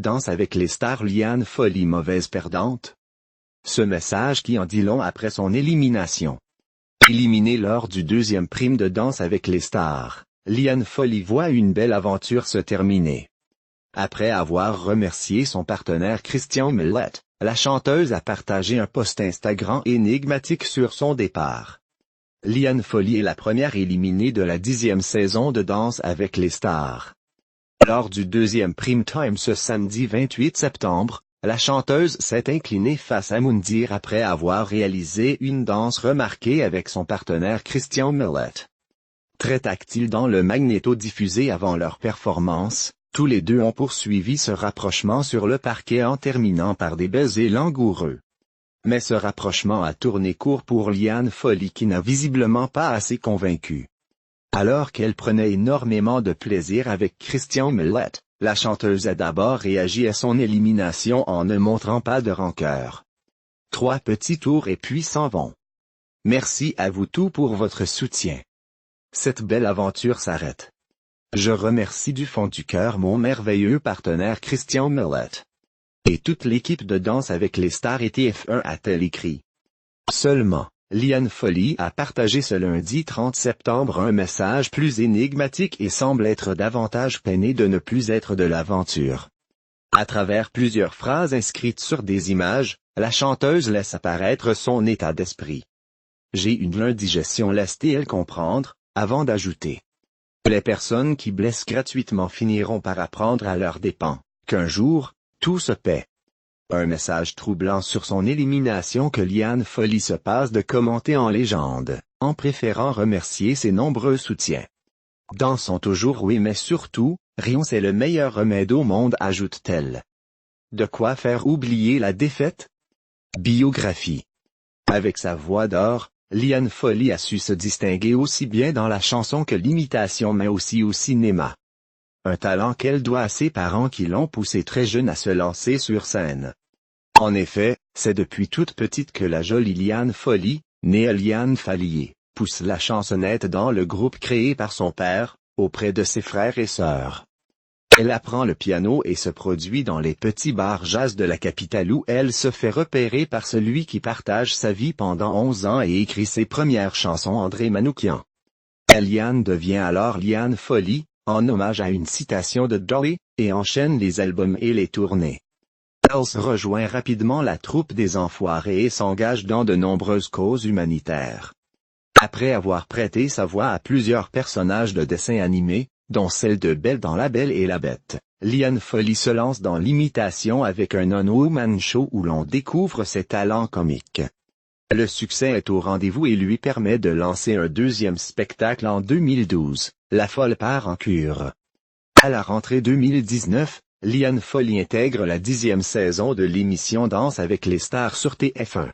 Danse avec les stars, Liane Folly mauvaise perdante? Ce message qui en dit long après son élimination. Éliminée lors du deuxième prime de Danse avec les stars, Liane Folly voit une belle aventure se terminer. Après avoir remercié son partenaire Christian Millet, la chanteuse a partagé un post Instagram énigmatique sur son départ. Liane Folly est la première éliminée de la 10e saison de Danse avec les stars. Lors du deuxième prime time ce samedi 28 septembre, la chanteuse s'est inclinée face à Moundir après avoir réalisé une danse remarquée avec son partenaire Christian Millet. Très tactile dans le magnéto diffusé avant leur performance, tous les deux ont poursuivi ce rapprochement sur le parquet en terminant par des baisers langoureux. Mais ce rapprochement a tourné court pour Liane Folly qui n'a visiblement pas assez convaincu. Alors qu'elle prenait énormément de plaisir avec Christian Millet, la chanteuse a d'abord réagi à son élimination en ne montrant pas de rancœur. 3 petits tours et puis s'en vont. Merci à vous tous pour votre soutien. Cette belle aventure s'arrête. Je remercie du fond du cœur mon merveilleux partenaire Christian Millet. Et toute l'équipe de Danse avec les stars et TF1 a-t-elle écrit. Seulement, Liane Folly a partagé ce lundi 30 septembre un message plus énigmatique et semble être davantage peinée de ne plus être de l'aventure. À travers plusieurs phrases inscrites sur des images, la chanteuse laisse apparaître son état d'esprit. J'ai une indigestion laisse-t-elle comprendre, avant d'ajouter. Les personnes qui blessent gratuitement finiront par apprendre à leurs dépens, qu'un jour, tout se paie. Un message troublant sur son élimination que Liane Folly se passe de commenter en légende, en préférant remercier ses nombreux soutiens. Dansons toujours oui mais surtout, rions c'est le meilleur remède au monde ajoute-t-elle. De quoi faire oublier la défaite? Biographie. Avec sa voix d'or, Liane Folly a su se distinguer aussi bien dans la chanson que l'imitation mais aussi au cinéma. Un talent qu'elle doit à ses parents qui l'ont poussée très jeune à se lancer sur scène. En effet, c'est depuis toute petite que la jolie Liane Folly, née Liane Fallier, pousse la chansonnette dans le groupe créé par son père, auprès de ses frères et sœurs. Elle apprend le piano et se produit dans les petits bars jazz de la capitale où elle se fait repérer par celui qui partage sa vie pendant 11 ans et écrit ses premières chansons André Manoukian. Liane devient alors Liane Folly, en hommage à une citation de Dolly, et enchaîne les albums et les tournées. Elle rejoint rapidement la troupe des Enfoirés et s'engage dans de nombreuses causes humanitaires. Après avoir prêté sa voix à plusieurs personnages de dessins animés, dont celle de Belle dans La Belle et la Bête, Liane Folly se lance dans l'imitation avec un one-woman show où l'on découvre ses talents comiques. Le succès est au rendez-vous et lui permet de lancer un deuxième spectacle en 2012, La Folle part en cure. À la rentrée 2019, Liane Folly intègre la 10e saison de l'émission Danse avec les stars sur TF1.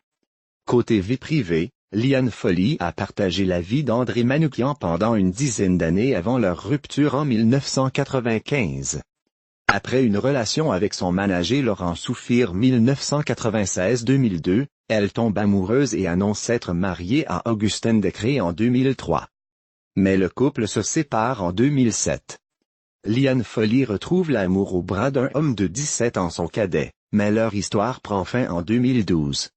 Côté vie privée, Liane Folly a partagé la vie d'André Manoukian pendant une dizaine d'années avant leur rupture en 1995. Après une relation avec son manager Laurent Souffire 1996-2002, elle tombe amoureuse et annonce s'être mariée à Augustin Decré en 2003. Mais le couple se sépare en 2007. Liane Folly retrouve l'amour au bras d'un homme de 17 ans son cadet, mais leur histoire prend fin en 2012.